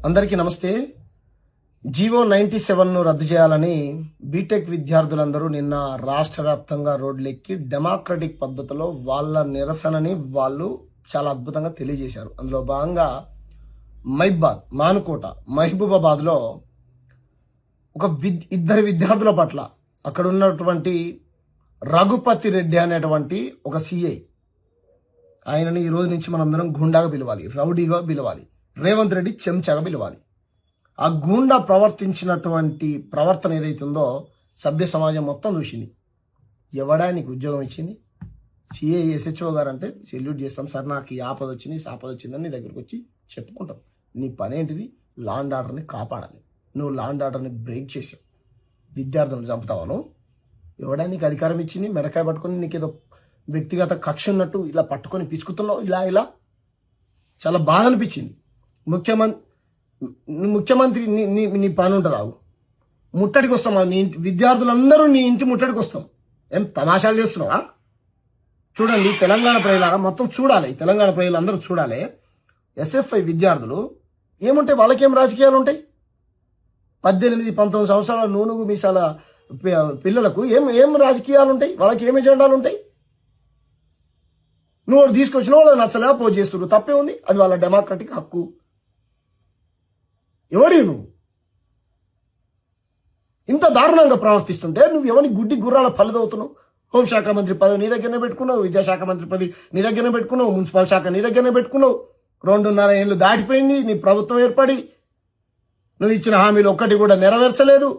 అందరికీ నమస్తే. జీవో 97ను రద్దు చేయాలని బీటెక్ విద్యార్థులందరూ నిన్న రాష్ట్ర వ్యాప్తంగా రోడ్లెక్కి డెమోక్రటిక్ పద్ధతిలో వాళ్ళ నిరసనని వాళ్ళు చాలా అద్భుతంగా తెలియజేశారు. అందులో భాగంగా మానుకోట మహబూబాబాద్లో ఇద్దరు విద్యార్థుల పట్ల అక్కడ ఉన్నటువంటి రఘుపతి రెడ్డి అనేటువంటి ఒక సిఐ, ఆయనని ఈ రోజు నుంచి మనందరం గుండాగా పిలవాలి, రౌడీగా పిలవాలి, రేవంత్ రెడ్డి చెంచాగా పిలవాలి. ఆ గూండా ప్రవర్తించినటువంటి ప్రవర్తన ఏదైతుందో సభ్య సమాజం మొత్తం చూసింది. ఎవడా నీకు ఉద్యోగం ఇచ్చింది? సిఐ ఎస్హెచ్ఓ గారు అంటే సెల్యూట్ చేస్తాం సార్, నాకు ఈ ఆపద వచ్చింది ఆపద వచ్చిందని నీ దగ్గరకు వచ్చి చెప్పుకుంటాం. నీ పని ఏంటిది? లా అండ్ ఆర్డర్ని కాపాడాలి. నువ్వు లా అండ్ ఆర్డర్ని బ్రేక్ చేసావు, విద్యార్థులను చంపుతావాను. ఎవడా నీకు అధికారం ఇచ్చింది? మెడకాయ పట్టుకొని నీకేదో వ్యక్తిగత కక్ష ఉన్నట్టు ఇలా పట్టుకొని పిసుకుతున్నావు. ఇలా చాలా బాధ అనిపించింది. ముఖ్యమంత్రి నీ పని ఉంటుంది. ముట్టడికి వస్తాం, నీ విద్యార్థులందరూ నీ ఇంటి ముట్టడికి వస్తాం. ఏం తమాషాలు చేస్తున్నావా? చూడండి, తెలంగాణ ప్రజలాగా మొత్తం చూడాలి, తెలంగాణ ప్రజలందరూ చూడాలి. ఎస్ఎఫ్ఐ విద్యార్థులు ఏముంటాయి, వాళ్ళకేం రాజకీయాలు ఉంటాయి? 18-19 సంవత్సరాల నూనుగు మీసాల పిల్లలకు ఏం రాజకీయాలు ఉంటాయి? వాళ్ళకి ఏం ఎజెండాలు ఉంటాయి? నువ్వు తీసుకొచ్చిన వాళ్ళు నచ్చలేక పోజ్ చేస్తున్నారు, తప్పే ఉంది. అది వాళ్ళ డెమోక్రటిక్ హక్కు. ఎవడి నువ్వు ఇంత దారుణంగా ప్రవర్తిస్తుంటే నువ్వు ఎవరి గుడ్డి గుర్రాల పల్లెదవుతున్నావు? హోంశాఖ మంత్రి పదవి నీ దగ్గరనే పెట్టుకున్నావు, విద్యాశాఖ మంత్రి పదవి నీ దగ్గరనే పెట్టుకున్నావు, మున్సిపల్ శాఖ నీ దగ్గరనే పెట్టుకున్నావు. 2.5 ఏళ్ళు దాటిపోయింది నీ ప్రభుత్వం ఏర్పడి. నువ్వు ఇచ్చిన హామీలు ఒక్కటి కూడా నెరవేర్చలేదు.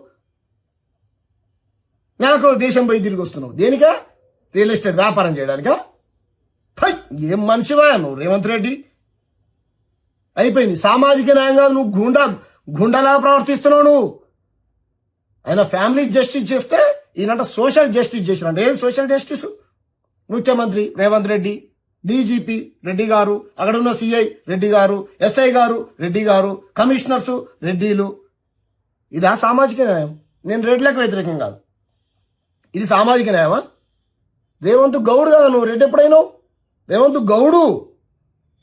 నాకు దేశం పోయి తిరిగి వస్తున్నావు దేనికా? రియల్ ఎస్టేట్ వ్యాపారం చేయడానికా? ఏం మనిషివా నువ్వు రేవంత్ రెడ్డి? అయిపోయింది. సామాజిక న్యాయం కాదు, నువ్వు గుండాలా ప్రవర్తిస్తున్నావు. నువ్వు ఆయన ఫ్యామిలీ జస్టిస్ చేస్తే ఈయనంట సోషల్ జస్టిస్ చేసినట్టు. ఏం సోషల్ జస్టిస్? ముఖ్యమంత్రి రేవంత్ రెడ్డి, డీజీపీ రెడ్డి గారు, అక్కడ ఉన్న సిఐ రెడ్డి గారు, ఎస్ఐ గారు రెడ్డి గారు, కమిషనర్స్ రెడ్డిలు. ఇదా సామాజిక న్యాయం? నేను రెడ్లకు వ్యతిరేకం కాదు, ఇది సామాజిక న్యాయమా? రేవంత్ గౌడ్ కదా నువ్వు, రెడ్డి ఎప్పుడైనావు? రేవంత్ గౌడు,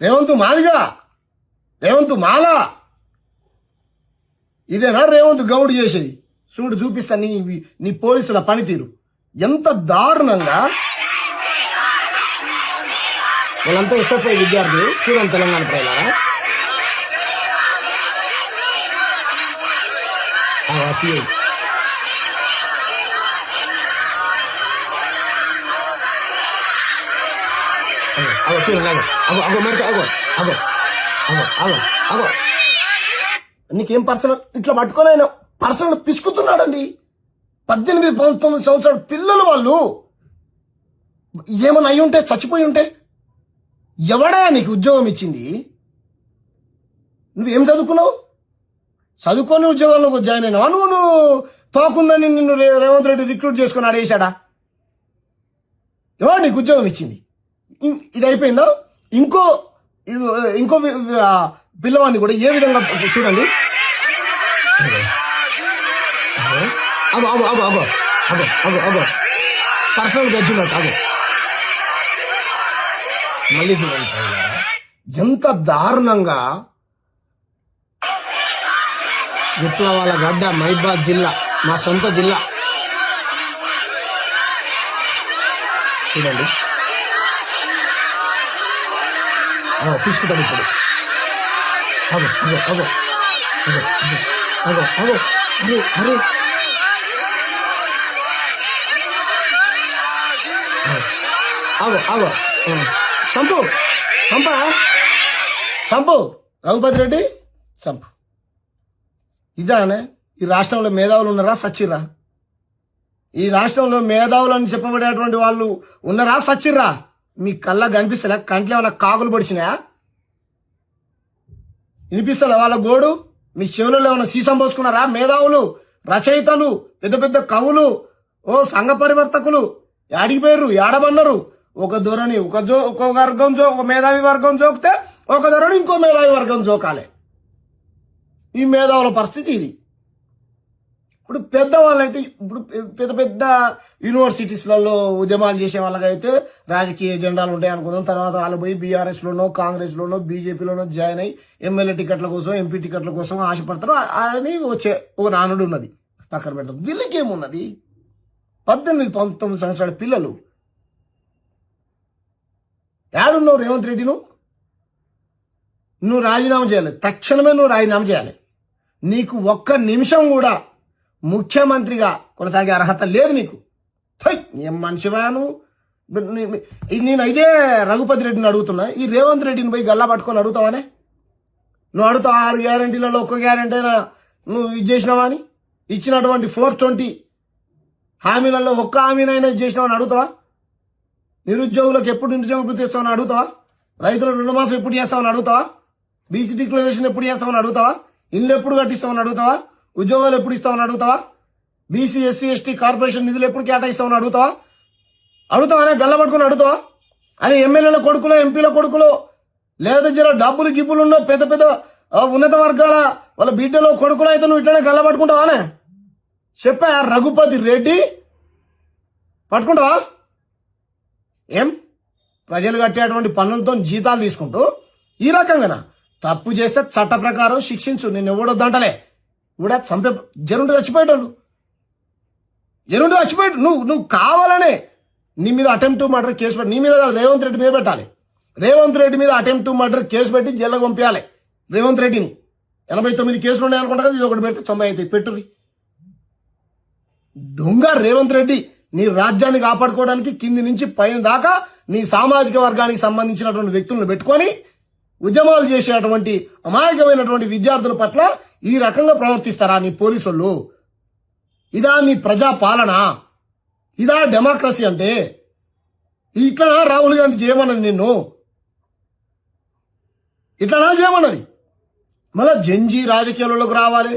రేవంత్ మాదిగా, రేవంత్ మాల. ఇదేనా రేవంత్ గౌడ్ చేసేది? చూడు, చూపిస్తా నీ పోలీసుల పనితీరు ఎంత దారుణంగా. వాళ్ళంతా ఎస్ఎఫ్ఐ విద్యార్థులు. చూడండి తెలంగాణ ప్రజలారా, నీకేం పర్సనల్ ఇట్లా పట్టుకొని ఆయన పర్సనల్ పిసుకుతున్నాడండి. 18-19 సంవత్సరాల పిల్లలు వాళ్ళు. ఏమన్నా అయి ఉంటే, చచ్చిపోయి ఉంటే. ఎవడా నీకు ఉద్యోగం ఇచ్చింది? నువ్వేం చదువుకున్నావు? చదువుకొని ఉద్యోగంలోకి జాయిన్ అయినావా? నువ్వు తోకుందని నిన్ను రేవంత్ రెడ్డి రిక్రూట్ చేసుకుని ఆడేశాడా? ఎవరు నీకు ఉద్యోగం ఇచ్చింది? ఇది అయిపోయిందా? ఇంకో పిల్లవాడిని కూడా ఏ విధంగా చూడండి. పర్సనల్ గడ్జినట్టు మళ్ళీ చూడండి ఎంత దారుణంగా. విప్లవాల గడ్డ మహబూబాబాద్ జిల్లా, మా సొంత జిల్లా. చూడండి, తీసుకుంటాడు ఇప్పుడు. అరే చంపు రఘుపతి రెడ్డి, చంపు. ఇదానే ఈ రాష్ట్రంలో మేధావులు ఉన్నారా, సచ్చిర్రా? ఈ రాష్ట్రంలో మేధావులు అని చెప్పబడేటువంటి వాళ్ళు ఉన్నారా, సచ్చిర్రా? మీ కళ్ళ కనిపిస్తలే? కంట్లో ఏమైనా కాకులు పొడిచినాయా? వినిపిస్తలే వాళ్ళ గోడు? మీ చెవులలో ఏమైనా సీసం పోసుకున్నారా? మేధావులు, రచయితలు, పెద్ద పెద్ద కవులు, సంఘ పరివర్తకులు యాడిగిపోయారు, ఏడబన్నారు. ఒక ధోరణి ఒక వర్గం ఒక మేధావి వర్గం జోకితే ఒక ధోరణి ఇంకో మేధావి వర్గం జోకాలి. ఈ మేధావుల పరిస్థితి ఇది. ఇప్పుడు పెద్దవాళ్ళు అయితే ఇప్పుడు పెద్ద పెద్ద యూనివర్సిటీస్లలో ఉద్యమాలు చేసే వాళ్ళకైతే రాజకీయ ఎజెండాలు ఉంటాయి అనుకుందాం. తర్వాత వాళ్ళు పోయి బీఆర్ఎస్లోనో కాంగ్రెస్లోనో బీజేపీలోనో జాయిన్ అయ్యి ఎమ్మెల్యే టికెట్ల కోసం ఎంపీ టికెట్ల కోసం ఆశపడతారు అని వచ్చే ఒక నానుడు ఉన్నది. పక్కన పెడతారు. వీళ్ళకేమున్నది 18-19 సంవత్సరాల పిల్లలు. ఏడున్నావు రేవంత్ రెడ్డి? నువ్వు రాజీనామా చేయాలి. తక్షణమే నువ్వు రాజీనామా చేయాలి. నీకు ఒక్క నిమిషం కూడా ముఖ్యమంత్రిగా కొనసాగే అర్హత లేదు నీకు. ఏం మనిషివా నువ్వు? నేను ఇదే రఘుపతి రెడ్డిని అడుగుతున్నా. ఈ రేవంత్ రెడ్డిని పోయి గల్లా పట్టుకొని అడుగుతావానే? నువ్వు అడుగుతావు 6 గ్యారెంటీలలో ఒక్క గ్యారెంటీ అయినా నువ్వు ఇది చేసినావా అని? ఇచ్చినటువంటి 420 హామీలలో ఒక్క హామీనైనా ఇది చేసినావని అడుగుతావా? నిరుద్యోగులకు ఎప్పుడు నిరుద్యోగ వృత్తి ఇస్తామని అడుగుతావా? రైతుల రుణమాఫీ ఎప్పుడు చేస్తామని అడుగుతావా? బీసీ డిక్లరేషన్ ఎప్పుడు చేస్తామని అడుగుతావా? ఇల్లు ఎప్పుడు కట్టిస్తామని అడుగుతావా? ఉద్యోగాలు ఎప్పుడు ఇస్తామని అడుగుతావా? బీసీ ఎస్సీ ఎస్టీ కార్పొరేషన్ నిధులు ఎప్పుడు కేటాయిస్తామని అడుగుతావా? అడుగుతావానే? గల్ల పట్టుకుని అడుగుతావా? అని ఎమ్మెల్యేల కొడుకులో ఎంపీల కొడుకులో లేదా జర డబ్బులు గిబ్బులు ఉన్న పెద్ద పెద్ద ఉన్నత వర్గాల వాళ్ళ బిడ్డలో కొడుకులు అయితే నువ్వు ఇట్లనే గల్ల పట్టుకుంటావానే? చెప్పా రఘుపతి రెడ్డి పట్టుకుంటావా? ఏం ప్రజలు కట్టేటువంటి పన్నులతో జీతాలు తీసుకుంటూ ఈ రకంగా తప్పు చేస్తే చట్ట ప్రకారం శిక్షించు. నేను ఎవడొద్దంటలే. కూడా చంపే జరుండి చచ్చిపోయేటోళ్ళు నువ్వు కావాలనే నీ మీద అటెంప్ట్ టు మర్డర్ కేసు పెట్టి, నీ మీద కాదు రేవంత్ రెడ్డి మీద పెట్టాలి. రేవంత్ రెడ్డి మీద అటెంప్ట్ టు మర్డర్ కేసు పెట్టి జైలుకు పంపించాలి రేవంత్ రెడ్డిని. 89 కేసులు ఉన్నాయి అనుకుంటా కదా, ఇది ఒకటి పెడితే 90 అవుతాయి. పెట్టుర్రి. దొంగ రేవంత్ రెడ్డి నీ రాజ్యాన్ని కాపాడుకోవడానికి కింది నుంచి పైన దాకా నీ సామాజిక వర్గానికి సంబంధించినటువంటి వ్యక్తులను పెట్టుకొని ఉద్యమాలు చేసేటువంటి అమాయకమైనటువంటి విద్యార్థుల పట్ల ఈ రకంగా ప్రవర్తిస్తారా నీ పోలీసులు? ఇదా నీ ప్రజా పాలన? ఇదా డెమోక్రసీ అంటే? ఇట్లా రాహుల్ గాంధీ చేయమన్నది నిన్ను? ఇట్లా చేయమన్నది? మళ్ళా జంజీ రాజకీయాలలోకి రావాలి.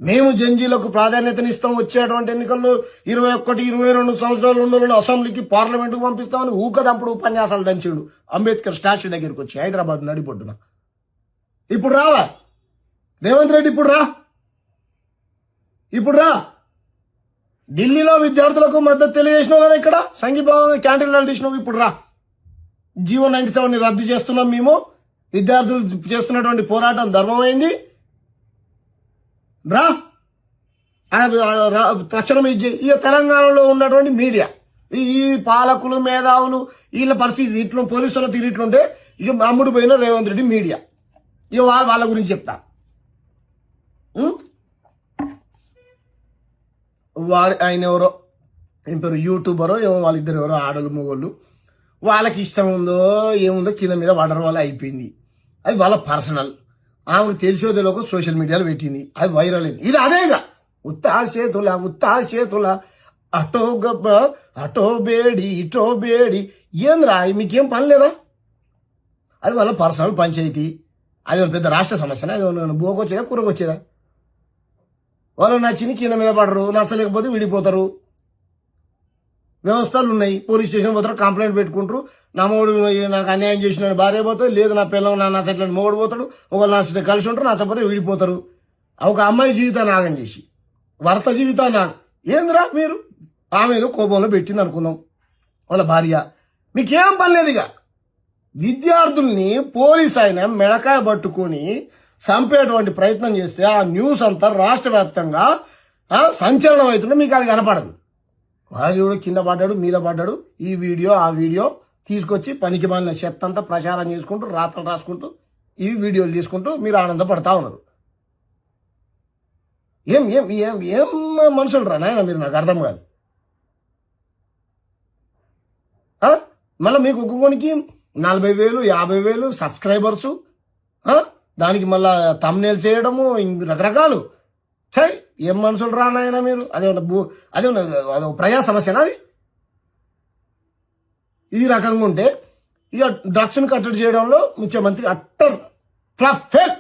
మేము జంజీలకు ప్రాధాన్యతనిస్తాం. వచ్చేటువంటి ఎన్నికల్లో 21-22 సంవత్సరాలు ఉన్న అసెంబ్లీకి పార్లమెంటుకు పంపిస్తామని ఊకదంపుడు ఉపన్యాసాలు దంచిండు అంబేద్కర్ స్టాచ్యూ దగ్గరికి వచ్చి హైదరాబాద్ నడిపొడ్డున. ఇప్పుడు రావా రేవంత్ రెడ్డి? ఇప్పుడు రా. ఢిల్లీలో విద్యార్థులకు మద్దతు తెలియజేసినావు కదా, ఇక్కడ సంఘీభావంగా క్యాంటీన్లు తీసినావు. ఇప్పుడు రా. జీవో 97ని రద్దు చేస్తున్నాం మేము. విద్యార్థులు చేస్తున్నటువంటి పోరాటం ధర్మమైంది. రా తక్షణం ఇచ్చే. ఇక తెలంగాణలో ఉన్నటువంటి మీడియా, ఈ పాలకులు మేధావులు వీళ్ళ పరిస్థితి ఇట్లా, పోలీసుల తీరు ఇట్లుంటే ఇక అమ్ముడు పోయిన రేవంత్ రెడ్డి మీడియా. ఇక వాళ్ళ గురించి చెప్తా. ఆయన ఎవరో ఏం పేరు యూట్యూబరో ఏమో, వాళ్ళిద్దరు ఎవరో ఆడలు మొగోళ్ళు. వాళ్ళకి ఇష్టం ఉందో ఏముందో కింద మీద వాటర్ వల్ల అయిపోయింది. అది వాళ్ళ పర్సనల్. ఆమెకు తెలిసో తెలియక సోషల్ మీడియాలో పెట్టింది, అది వైరల్ అయింది. ఇది అదేగా ఉత్తా చేతుల అటో గబ్బ అటో బేడి ఇటో బేడి. ఏంద్రా మీకేం పని లేదా? అది వాళ్ళ పర్సనల్ పంచాయతీ. అది పెద్ద రాష్ట్ర సమస్యనా? అది బోకొచ్చేదా కూరకొచ్చేదా? వాళ్ళు నచ్చింది కింద మీద పడరు, నచ్చలేకపోతే విడిపోతారు. వ్యవస్థలు ఉన్నాయి. పోలీస్ స్టేషన్ పోతారు, కంప్లైంట్ పెట్టుకుంటారు. నా మొగుడు నాకు అన్యాయం చేసిన భార్య పోతుంది, లేదు నా పిల్లలు నా నచ్చట్లని మొగుడు పోతాడు. ఒకళ్ళు నచ్చితే కలిసి ఉంటారు, నచ్చకపోతే విడిపోతారు. ఒక అమ్మాయి జీవితాన్ని ఆగం చేసి భర్త జీవితాన్ని ఏందిరా మీరు? ఆమె ఏదో కోపంలో పెట్టింది అనుకుందాం వాళ్ళ భార్య. మీకేం పని లేదు. ఇక విద్యార్థుల్ని పోలీస్ ఆయన మెడకాయ పట్టుకొని చంపేటువంటి ప్రయత్నం చేస్తే ఆ న్యూస్ అంతా రాష్ట్ర వ్యాప్తంగా సంచలనం అవుతుంటే మీకు అది కనపడదు. వాడు కూడా కింద పడ్డాడు, మీద పడ్డాడు. ఈ వీడియో ఆ వీడియో తీసుకొచ్చి పనికి మాలిన చెత్త అంతా ప్రచారం చేసుకుంటూ రాత్రలు రాసుకుంటూ ఈ వీడియోలు తీసుకుంటూ మీరు ఆనందపడతా ఉన్నారు. ఏం ఏం ఏం ఏం మనుషులు రా నాయన మీరు? నాకు అర్థం కాదు. మళ్ళీ మీకు ఒక్కొక్కనికి 40,000 50,000 సబ్స్క్రైబర్సు, దానికి మళ్ళా థంబ్నెయిల్ చేయడము, రకరకాలు. చై ఏం మనుషులు రా నాయన మీరు? అదే ప్రజా సమస్యనా అది? ఈ రకంగా ఉంటే ఇక డ్రగ్స్ను కట్టడి చేయడంలో ముఖ్యమంత్రి utter flop fail.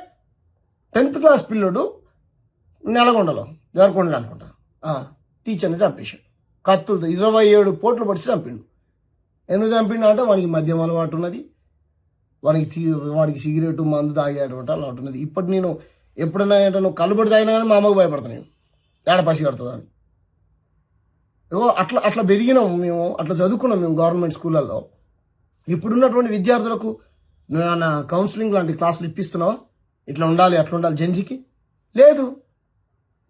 10th class పిల్లడు నెలగొండలో జరకొండలు అనుకుంటా టీచర్ని చంపేశాడు కత్తులతో. 27 పోట్లు పడిచి చంపిండు. ఎందుకు చంపిండు అంటే వానికి మద్యం అలవాటు ఉన్నది, వాడికి సిగరెట్ మందు తాగేటువంటి అలవాటు ఉన్నది. ఇప్పటి నేను ఎప్పుడైనా నువ్వు కళ్ళుబడి తాగినా కానీ మా అమ్మకు భయపడతాను నేను. ఏడ పసి కడుతుందని. ఏవో అట్లా అట్లా పెరిగినాం మేము, అట్లా చదువుకున్నాం మేము గవర్నమెంట్ స్కూళ్ళల్లో. ఇప్పుడున్నటువంటి విద్యార్థులకు నా కౌన్సిలింగ్ లాంటి క్లాసులు ఇప్పిస్తున్నావా? ఇట్లా ఉండాలి అట్లా ఉండాలి జెన్జీకి లేదు.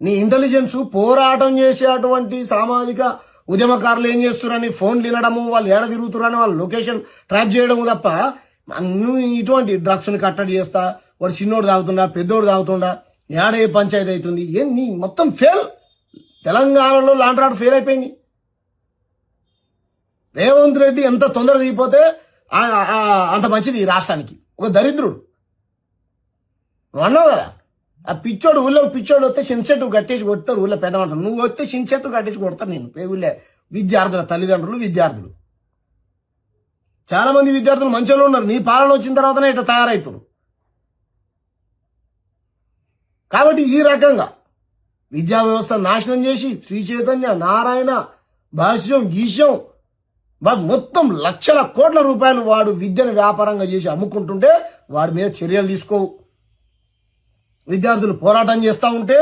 నీ ఇంటెలిజెన్స్ పోరాటం చేసేటువంటి సామాజిక ఉద్యమకారులు ఏం చేస్తున్నారని ఫోన్ వినడము, వాళ్ళు ఏడ తిరుగుతున్నారని వాళ్ళ లొకేషన్ ట్రాక్ చేయడము తప్ప నువ్వు ఇటువంటి డ్రగ్స్ని కట్టడి చేస్తా, వాడు చిన్నోడు తాగుతుండా పెద్దోడు తాగుతుండా, ఏడ ఏ పంచాయతీ అవుతుంది, ఏం నీ మొత్తం ఫెయిల్. తెలంగాణలో లాండ్ ఆర్డర్ ఫెయిల్ అయిపోయింది. రేవంత్ రెడ్డి ఎంత తొందరగా దిగిపోతే అంత మంచిది ఈ రాష్ట్రానికి. ఒక దరిద్రుడు నువ్వు అన్నావు కదా, ఆ పిచ్చోడు ఊళ్ళో పిచ్చోడు వస్తే చించెట్టు కట్టేసి కొడతారు ఊళ్ళో పెద్దమంటారు, నువ్వు వస్తే చించెత్తు కట్టేసి కొడతారు నేను ఊళ్ళో విద్యార్థుల తల్లిదండ్రులు విద్యార్థులు. చాలా మంది విద్యార్థులు మంచిగా ఉన్నారు, నీ పాలన వచ్చిన తర్వాతనే ఇట్లా తయారవుతారు. కాబట్టి ఈ రకంగా విద్యా వ్యవస్థ నాశనం చేసి శ్రీ చైతన్య నారాయణ భాష్యం గీష్యం మొత్తం లక్షల కోట్ల రూపాయలు వాడు విద్యను వ్యాపారంగా చేసి అమ్ముకుంటుంటే వాడి మీద చర్యలు తీసుకోవు. విద్యార్థులు పోరాటం చేస్తూ ఉంటే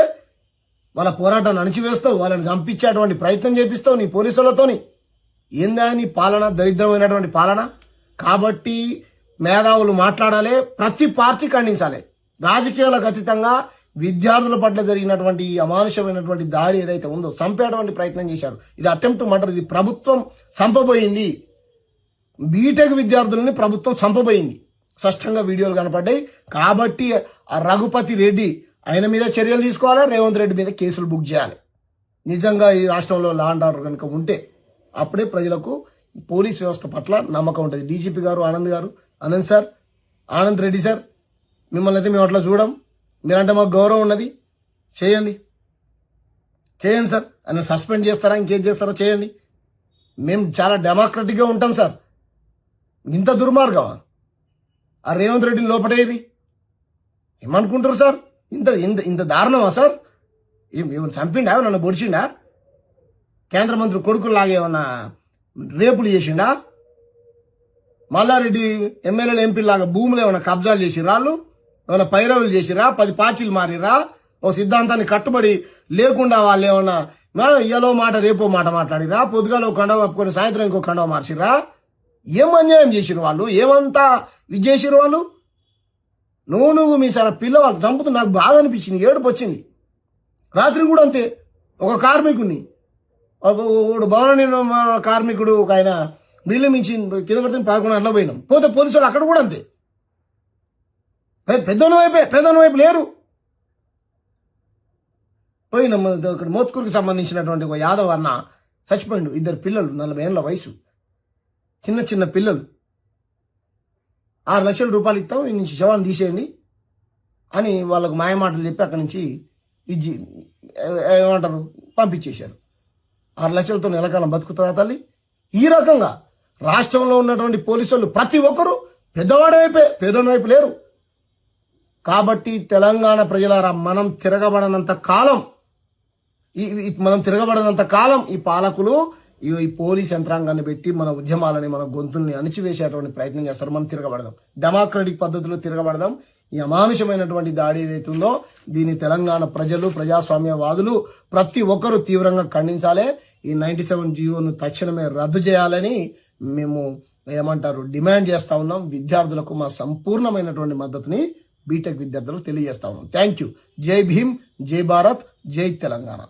వాళ్ళ పోరాటాన్ని అణిచివేస్తావు, వాళ్ళని చంపించేటువంటి ప్రయత్నం చేపిస్తావు నీ పోలీసులతోని. ఏందా నీ పాలన, దరిద్రమైనటువంటి పాలన. కాబట్టి మేధావులు మాట్లాడాలి, ప్రతి పార్టీ ఖండించాలి. రాజకీయాలకు అతీతంగా విద్యార్థుల పట్ల జరిగినటువంటి ఈ అమానుషమైనటువంటి దాడి ఏదైతే ఉందో, చంపేటువంటి ప్రయత్నం చేశారు, ఇది అటెంప్ట్ మర్డర్, ఇది ప్రభుత్వం చంపబోయింది. బీటెక్ విద్యార్థులని ప్రభుత్వం చంపబోయింది, స్పష్టంగా వీడియోలు కనపడ్డాయి. కాబట్టి ఆ రఘుపతి రెడ్డి ఆయన మీద చర్యలు తీసుకోవాలి, రేవంత్ రెడ్డి మీద కేసులు బుక్ చేయాలి. నిజంగా ఈ రాష్ట్రంలో లా అండ్ ఆర్డర్ కనుక ఉంటే అప్పుడే ప్రజలకు పోలీస్ వ్యవస్థ పట్ల నమ్మకం ఉంటుంది. డీజీపీ గారు ఆనంద్ సార్, ఆనంద్ రెడ్డి సార్, మిమ్మల్ని అయితే మేము అట్లా చూడం, మీరంటే మాకు గౌరవం ఉన్నది, చేయండి సార్. ఆయన సస్పెండ్ చేస్తారా ఇంకేం చేస్తారో చేయండి. మేము చాలా డెమోక్రటిక్గా ఉంటాం సార్. ఇంత దుర్మార్గమా ఆ రేవంత్ రెడ్డిని లోపటేది? ఏమనుకుంటారు సార్? ఇంత ఇంత ఇంత దారుణమా సార్? ఏమైనా చంపిండా, నన్ను పొడిచిండా, కేంద్ర మంత్రి కొడుకులాగా ఏమన్నా రేపులు చేసిండా, మల్లారెడ్డి ఎమ్మెల్యేలు ఎంపీలాగా భూములు ఏమైనా కబ్జాలు చేసిరా, వాళ్ళు ఏమైనా పైరవులు చేసిరా, 10 పార్టీలు మారిరా, ఓ సిద్ధాంతాన్ని కట్టుబడి లేకుండా వాళ్ళు ఏమన్నా ఇయ్యలో మాట రేపో మాట మాట్లాడిరా, పొద్దుగాలో కండవ కప్పుకొని సాయంత్రం ఇంకో కండవ మార్చిరా? ఏం అన్యాయం చేసిరు వాళ్ళు, ఏమంతా ఇది చేసిరు వాళ్ళు? నువ్వు మీ సార్ పిల్లవాళ్ళు చంపుతూ నాకు బాధ అనిపించింది, ఏడుపు వచ్చింది. రాత్రి కూడా అంతే, ఒక కార్మికుడిని, భవన నిర్మాణ కార్మికుడు ఒక ఆయన బిల్లు మించి కింద పడితే 11 గంటల పోయినాం. పోతే పోలీసు వాళ్ళు అక్కడ కూడా అంతే, పెద్దోని వైపు లేరు. పోయినాం ఇక్కడ మోత్కూరుకి సంబంధించినటువంటి ఒక యాదవ్ అన్న చచ్చిపోయిండు, 2 పిల్లలు, 40 ఏళ్ళ వయసు, చిన్న పిల్లలు. 6 లక్షల రూపాయలు ఇస్తాం, ఈ నుంచి శవాన్ని తీసేయండి అని వాళ్ళకు మాయమాటలు చెప్పి అక్కడి నుంచి ఏమంటారు పంపించేశారు. 6 లక్షలతో నెలకాలం బతుకుతుందా తల్లి? ఈ రకంగా రాష్ట్రంలో ఉన్నటువంటి పోలీసు వాళ్ళు ప్రతి ఒక్కరూ పెద్దవాడి వైపే, పేదోని వైపు లేరు. కాబట్టి తెలంగాణ ప్రజలారా, మనం తిరగబడనంత కాలం ఈ పాలకులు ఈ పోలీస్ యంత్రాంగాన్ని పెట్టి మన ఉద్యమాలని, మన గొంతుల్ని అణిచివేసేటువంటి ప్రయత్నం చేస్తారు. మనం తిరగబడదాం, డెమోక్రటిక్ పద్ధతిలో తిరగబడదాం. ఈ అమానుషమైనటువంటి దాడి ఏదైతుందో దీన్ని తెలంగాణ ప్రజలు, ప్రజాస్వామ్యవాదులు ప్రతి ఒక్కరూ తీవ్రంగా ఖండించాలి. ఈ 97 జీవోను తక్షణమే రద్దు చేయాలని మేము డిమాండ్ చేస్తా ఉన్నాం. విద్యార్థులకు మా సంపూర్ణమైనటువంటి మద్దతుని బీటెక్ విద్యార్థులకు తెలియజేస్తా ఉన్నాం. Thank you. జై భీమ్, జై భారత్, జై తెలంగాణ.